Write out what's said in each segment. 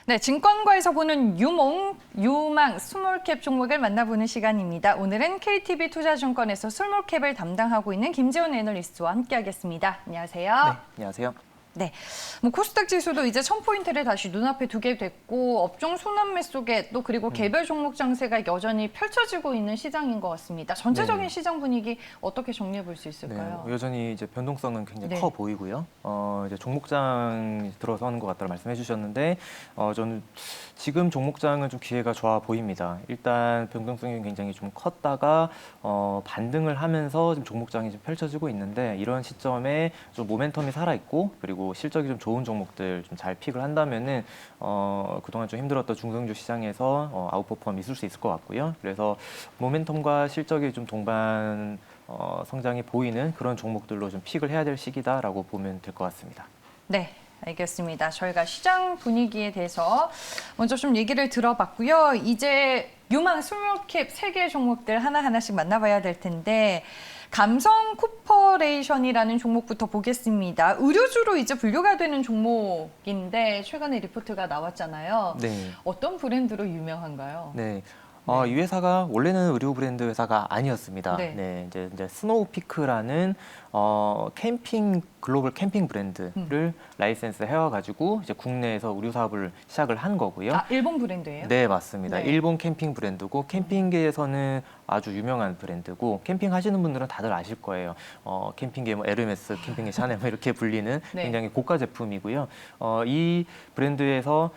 네, 증권가에서 보는 유망 스몰캡 종목을 만나보는 시간입니다. 오늘은 KTB 투자증권에서 스몰캡을 담당하고 있는 김재훈 애널리스트와 함께하겠습니다. 안녕하세요. 네, 안녕하세요. 네, 코스닥 지수도 이제 1000포인트를 다시 눈앞에 두게 됐고 업종 순환매 속에 또 그리고 개별 종목 장세가 여전히 펼쳐지고 있는 시장인 것 같습니다. 전체적인 네. 시장 분위기 어떻게 정리해 볼 수 있을까요? 네, 여전히 이제 변동성은 굉장히 네. 커 보이고요. 이제 종목장 들어서는 것 같다고 말씀해 주셨는데, 저는 지금 종목장은 좀 기회가 좋아 보입니다. 일단 변동성이 굉장히 좀 컸다가 반등을 하면서 지금 종목장이 좀 펼쳐지고 있는데, 이런 시점에 좀 모멘텀이 살아 있고 그리고 실적이 좀 좋은 종목들 좀 잘 픽을 한다면은 그동안 좀 힘들었던 중성주 시장에서 아웃퍼폼 있을 수 있을 것 같고요. 그래서 모멘텀과 실적이 좀 동반 성장이 보이는 그런 종목들로 좀 픽을 해야 될 시기다라고 보면 될 것 같습니다. 네, 알겠습니다. 저희가 시장 분위기에 대해서 먼저 좀 얘기를 들어봤고요. 이제 유망 스몰캡 3개 종목들 하나하나씩 만나봐야 될 텐데 감성 코퍼레이션이라는 종목부터 보겠습니다. 의류주로 이제 분류가 되는 종목인데 최근에 리포트가 나왔잖아요. 네. 어떤 브랜드로 유명한가요? 네. 네. 이 회사가 원래는 의류 브랜드 회사가 아니었습니다. 네. 네, 이제 스노우피크라는 캠핑 글로벌 캠핑 브랜드를 라이센스 해와가지고 이제 국내에서 의류 사업을 시작을 한 거고요. 아, 일본 브랜드예요? 네, 맞습니다. 네. 일본 캠핑 브랜드고 캠핑계에서는 아주 유명한 브랜드고 캠핑 하시는 분들은 다들 아실 거예요. 캠핑계 뭐 에르메스, 캠핑계 샤넬 뭐 이렇게 불리는 네. 굉장히 고가 제품이고요. 이 브랜드에서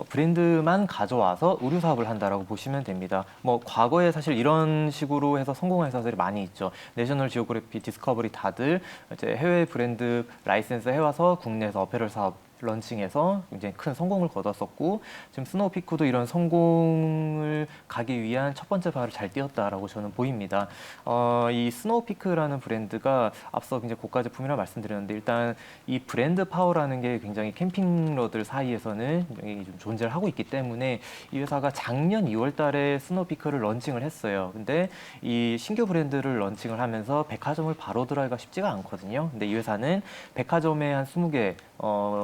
브랜드만 가져와서 의류 사업을 한다라고 보시면 됩니다. 뭐 과거에 사실 이런 식으로 해서 성공한 회사들이 많이 있죠. 내셔널 지오그래피, 디스커버리 다들 이제 해외 브랜드 라이센스 해와서 국내에서 어페럴 사업 런칭해서 굉장히 큰 성공을 거뒀었고 지금 스노우피크도 이런 성공을 가기 위한 첫 번째 발을 잘 띄었다라고 저는 보입니다. 이 스노우피크라는 브랜드가 앞서 굉장히 고가 제품이라 말씀드렸는데 일단 이 브랜드 파워라는 게 굉장히 캠핑러들 사이에서는 굉장히 좀 존재를 하고 있기 때문에 이 회사가 작년 2월 달에 스노우피크를 런칭을 했어요. 근데 이 신규 브랜드를 런칭을 하면서 백화점을 바로 들어가기가 쉽지가 않거든요. 근데 이 회사는 백화점에 한 20개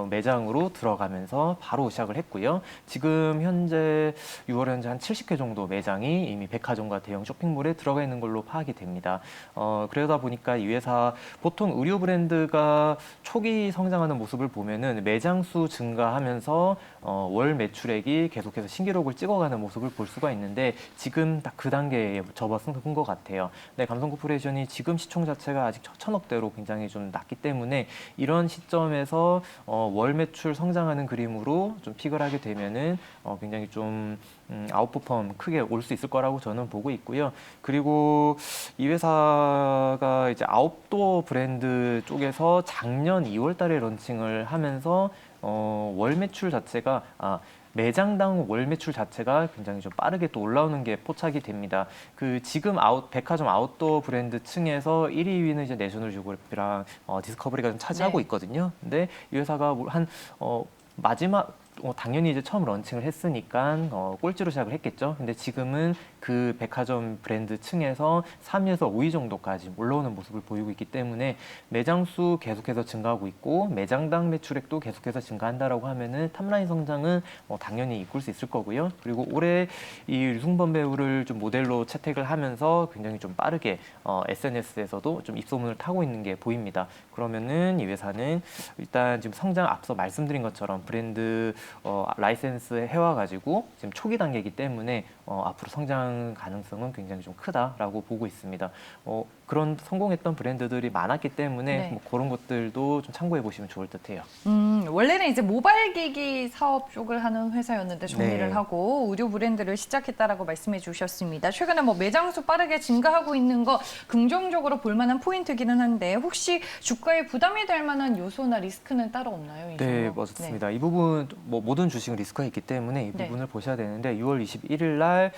매장으로 들어가면서 바로 시작을 했고요. 지금 현재 6월 현재 한 70개 정도 매장이 이미 백화점과 대형 쇼핑몰에 들어가 있는 걸로 파악이 됩니다. 그러다 보니까 이 회사 보통 의류 브랜드가 초기 성장하는 모습을 보면은 매장 수 증가하면서 월 매출액이 계속해서 신기록을 찍어가는 모습을 볼 수가 있는데 지금 딱 그 단계에 접어선 것 같아요. 네, 감성코퍼레이션이 지금 시총 자체가 아직 1,000억대로 굉장히 좀 낮기 때문에 이런 시점에서 월 매출 성장하는 그림으로 좀 픽을 하게 되면은 굉장히 좀 아웃퍼폼 크게 올 수 있을 거라고 저는 보고 있고요. 그리고 이 회사가 이제 아웃도어 브랜드 쪽에서 작년 2월 달에 런칭을 하면서 월 매출 자체가 매장당 월 매출 자체가 굉장히 좀 빠르게 또 올라오는 게 포착이 됩니다. 그 지금 백화점 아웃도어 브랜드 층에서 1위, 2위는 이제 내셔널 지오그래피랑 디스커버리가 좀 차지하고 네. 있거든요. 근데 이 회사가 한 마지막 당연히 이제 처음 런칭을 했으니까 꼴찌로 시작을 했겠죠. 근데 지금은 그 백화점 브랜드 층에서 3위에서 5위 정도까지 올라오는 모습을 보이고 있기 때문에 매장 수 계속해서 증가하고 있고 매장당 매출액도 계속해서 증가한다라고 하면은 탑라인 성장은 당연히 이끌 수 있을 거고요. 그리고 올해 이 류승범 배우를 좀 모델로 채택을 하면서 굉장히 좀 빠르게 SNS에서도 좀 입소문을 타고 있는 게 보입니다. 그러면은 이 회사는 일단 지금 성장 앞서 말씀드린 것처럼 브랜드 라이센스 해와가지고 지금 초기 단계이기 때문에 앞으로 성장 가능성은 굉장히 좀 크다라고 보고 있습니다. 그런 성공했던 브랜드들이 많았기 때문에 네. 뭐 그런 것들도 좀 참고해 보시면 좋을 듯해요. 원래는 이제 모바일 기기 사업 쪽을 하는 회사였는데 정리를 네. 하고 의류 브랜드를 시작했다라고 말씀해 주셨습니다. 최근에 뭐 매장 수 빠르게 증가하고 있는 거 긍정적으로 볼 만한 포인트기는 한데 혹시 주가에 부담이 될 만한 요소나 리스크는 따로 없나요? 이 네, 종목? 맞습니다. 이 부분 뭐 모든 주식은 리스크가 있기 때문에 이 네. 부분을 보셔야 되는데 6월 21일 날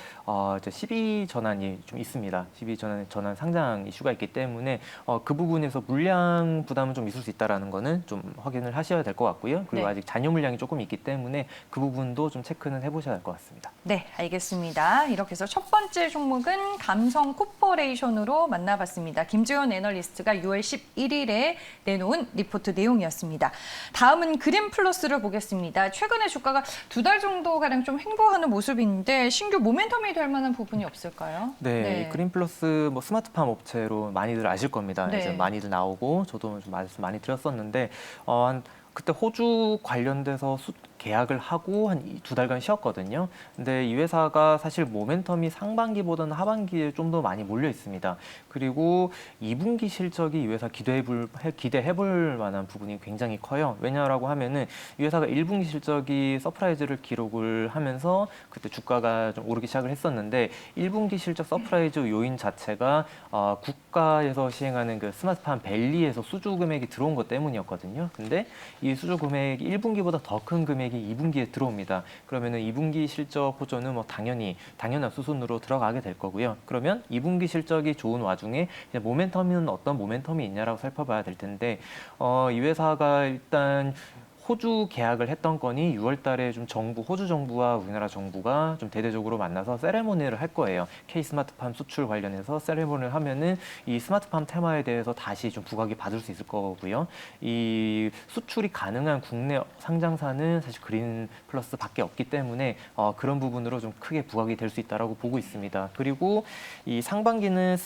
이제 12 전환이 좀 있습니다. 12 전환 상장 이슈가 수가 있기 때문에 그 부분에서 물량 부담은 좀 있을 수 있다라는 거는 좀 확인을 하셔야 될 것 같고요. 그리고 네. 아직 잔여 물량이 조금 있기 때문에 그 부분도 좀 체크는 해보셔야 할 것 같습니다. 네, 알겠습니다. 이렇게 해서 첫 번째 종목은 감성 코퍼레이션으로 만나봤습니다. 김지현 애널리스트가 6월 11일에 내놓은 리포트 내용이었습니다. 다음은 그린플러스를 보겠습니다. 최근에 주가가 2달 정도가량 좀 횡보하는 모습인데 신규 모멘텀이 될 만한 부분이 없을까요? 네, 그린플러스 뭐 스마트팜 업체로 많이들 아실 겁니다. 네. 이제 많이들 나오고 저도 좀 말씀 많이 드렸었는데 한 그때 호주 관련돼서 계약을 하고 한 2달간 쉬었거든요. 근데 이 회사가 사실 모멘텀이 상반기보다는 하반기에 좀 더 많이 몰려 있습니다. 그리고 2분기 실적이 이 회사 기대해볼 만한 부분이 굉장히 커요. 왜냐라고 하면은 이 회사가 1분기 실적이 서프라이즈를 기록을 하면서 그때 주가가 좀 오르기 시작을 했었는데 1분기 실적 서프라이즈 요인 자체가 국가에서 시행하는 그 스마트팜 밸리에서 수주 금액이 들어온 것 때문이었거든요. 근데 이 수주 금액이 1분기보다 더 큰 금액이 2분기에 들어옵니다. 그러면은 2분기 실적 호조는 뭐 당연한 수순으로 들어가게 될 거고요. 그러면 2분기 실적이 좋은 와중에 이제 모멘텀은 어떤 모멘텀이 있냐라고 살펴봐야 될 텐데 이 회사가 일단 호주 계약을 했던 건이 6월 달에 좀 호주 정부와 우리나라 정부가 좀 대대적으로 만나서 세레모니를 할 거예요. K 스마트팜 수출 관련해서 세레모니를 하면은 이 스마트팜 테마에 대해서 다시 좀 부각이 받을 수 있을 거고요. 이 수출이 가능한 국내 상장사는 사실 그린 플러스 밖에 없기 때문에 그런 부분으로 좀 크게 부각이 될 수 있다라고 보고 있습니다. 그리고 이 상반기는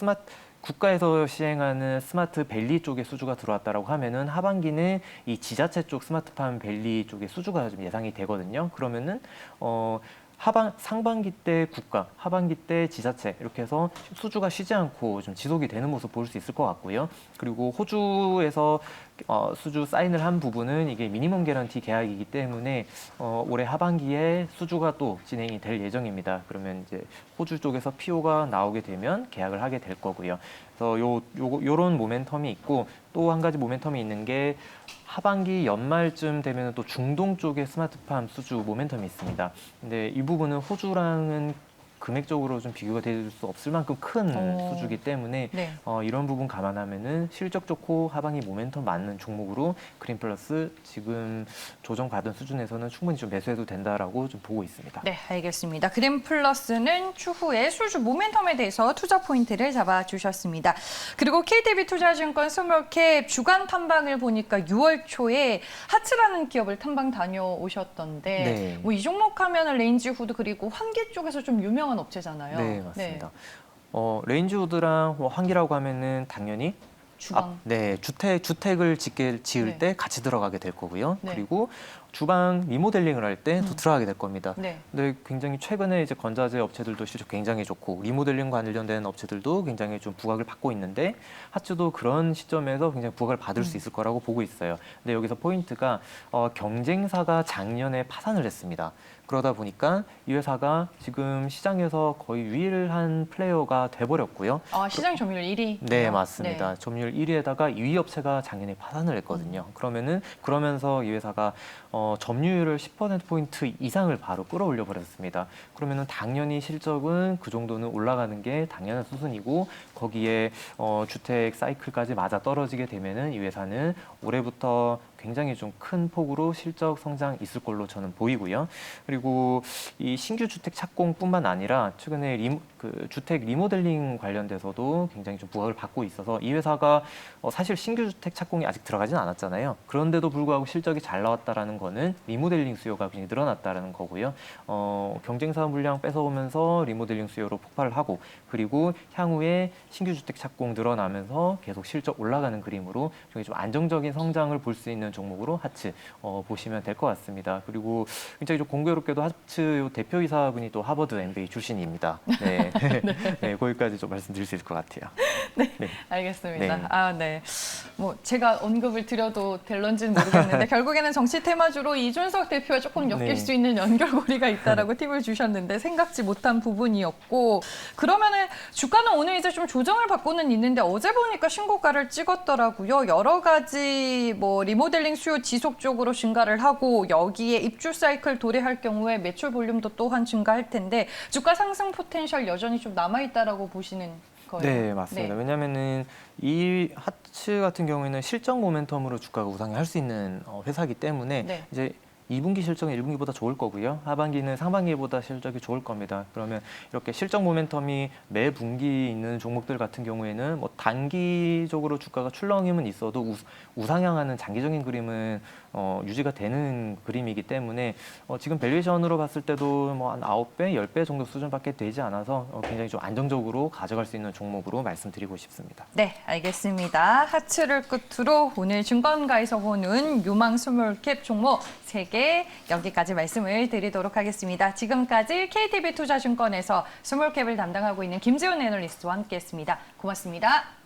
국가에서 시행하는 스마트 밸리 쪽에 수주가 들어왔다라고 하면은 하반기는 이 지자체 쪽 스마트팜 밸리 쪽에 수주가 좀 예상이 되거든요. 그러면은 상반기 때 국가, 하반기 때 지자체 이렇게 해서 수주가 쉬지 않고 좀 지속이 되는 모습 볼 수 있을 것 같고요. 그리고 호주에서 수주 사인을 한 부분은 이게 미니멈 개런티 계약이기 때문에 올해 하반기에 수주가 또 진행이 될 예정입니다. 그러면 이제 호주 쪽에서 PO가 나오게 되면 계약을 하게 될 거고요. 그래서 요런 모멘텀이 있고 또 한 가지 모멘텀이 있는 게 하반기 연말쯤 되면 또 중동 쪽에 스마트팜 수주 모멘텀이 있습니다. 근데 이 부분은 호주랑은 금액적으로 좀 비교가 될 수 없을 만큼 큰 수주기 때문에 네. 이런 부분 감안하면은 실적 좋고 하반기 모멘텀 맞는 종목으로 그린플러스 지금 조정받은 수준에서는 충분히 좀 매수해도 된다라고 좀 보고 있습니다. 네, 알겠습니다. 그린플러스는 추후에 수주 모멘텀에 대해서 투자 포인트를 잡아주셨습니다. 그리고 KTB투자증권 스몰캡 주간 탐방을 보니까 6월 초에 하츠라는 기업을 탐방 다녀오셨던데 네. 뭐 이 종목 하면은 레인지 후드 그리고 환기 쪽에서 좀 유명한 업체잖아요. 네, 맞습니다. 레인지우드랑 환기라고 하면은 당연히 주방. 네, 주택을 지을 네. 때 같이 들어가게 될 거고요. 네. 그리고 주방 리모델링을 할 때 또 들어가게 될 겁니다. 네. 근데 굉장히 최근에 이제 건자재 업체들도 실적 굉장히 좋고 리모델링 관련된 업체들도 굉장히 좀 부각을 받고 있는데 하츠도 그런 시점에서 굉장히 부각을 받을 수 있을 거라고 보고 있어요. 근데 여기서 포인트가 경쟁사가 작년에 파산을 했습니다. 그러다 보니까 이 회사가 지금 시장에서 거의 유일한 플레이어가 돼버렸고요. 시장 점유율 1위. 네, 맞습니다. 점유율 1위에다가 2위 업체가 작년에 파산을 했거든요. 그러면서 이 회사가 점유율을 10%포인트 이상을 바로 끌어올려 버렸습니다. 그러면은 당연히 실적은 그 정도는 올라가는 게 당연한 수순이고 거기에 주택 사이클까지 맞아 떨어지게 되면은 이 회사는 올해부터 굉장히 좀 큰 폭으로 실적 성장 있을 걸로 저는 보이고요. 그리고 이 신규 주택 착공뿐만 아니라 최근에 주택 리모델링 관련돼서도 굉장히 좀 부각을 받고 있어서 이 회사가 사실 신규 주택 착공이 아직 들어가진 않았잖아요. 그런데도 불구하고 실적이 잘 나왔다라는 거는 리모델링 수요가 굉장히 늘어났다라는 거고요. 경쟁사 물량 뺏어오면서 리모델링 수요로 폭발을 하고 그리고 향후에 신규 주택 착공 늘어나면서 계속 실적 올라가는 그림으로 좀 안정적인 성장을 볼 수 있는 종목으로 하츠 보시면 될 것 같습니다. 그리고 굉장히 좀 공교롭게도 하츠 대표이사분이 또 하버드 MBA 출신입니다. 네, 네, 거기까지 좀 말씀드릴 수 있을 것 같아요. 네, 네. 알겠습니다. 네. 네. 뭐 제가 언급을 드려도 될런지는 모르겠는데 결국에는 정치 테마주로 이준석 대표와 조금 엮일 네. 수 있는 연결고리가 있다라고 팁을 주셨는데 생각지 못한 부분이었고 그러면은 주가는 오늘 이제 좀 조정을 받고는 있는데 어제 보니까 신고가를 찍었더라고요. 여러 가지 뭐 리모델링 수요 지속적으로 증가를 하고 여기에 입주 사이클 도래할 경우에 매출 볼륨도 또한 증가할 텐데 주가 상승 포텐셜 여전히 좀 남아 있다라고 보시는 거예요. 네, 맞습니다. 네. 왜냐하면은 이 하츠 같은 경우에는 실적 모멘텀으로 주가가 우상할 수 있는 회사이기 때문에 네. 이제 2분기 실적은 1분기보다 좋을 거고요. 하반기는 상반기보다 실적이 좋을 겁니다. 그러면 이렇게 실적 모멘텀이 매 분기 있는 종목들 같은 경우에는 뭐 단기적으로 주가가 출렁임은 있어도 우상향하는 장기적인 그림은 유지가 되는 그림이기 때문에 지금 밸류에이션으로 봤을 때도 뭐 한 9배, 10배 정도 수준밖에 되지 않아서 굉장히 좀 안정적으로 가져갈 수 있는 종목으로 말씀드리고 싶습니다. 네, 알겠습니다. 하츠를 끝으로 오늘 증권가에서 보는 유망 스몰캡 종목 3개 여기까지 말씀을 드리도록 하겠습니다. 지금까지 KTB 투자증권에서 스몰캡을 담당하고 있는 김지훈 애널리스트와 함께했습니다. 고맙습니다.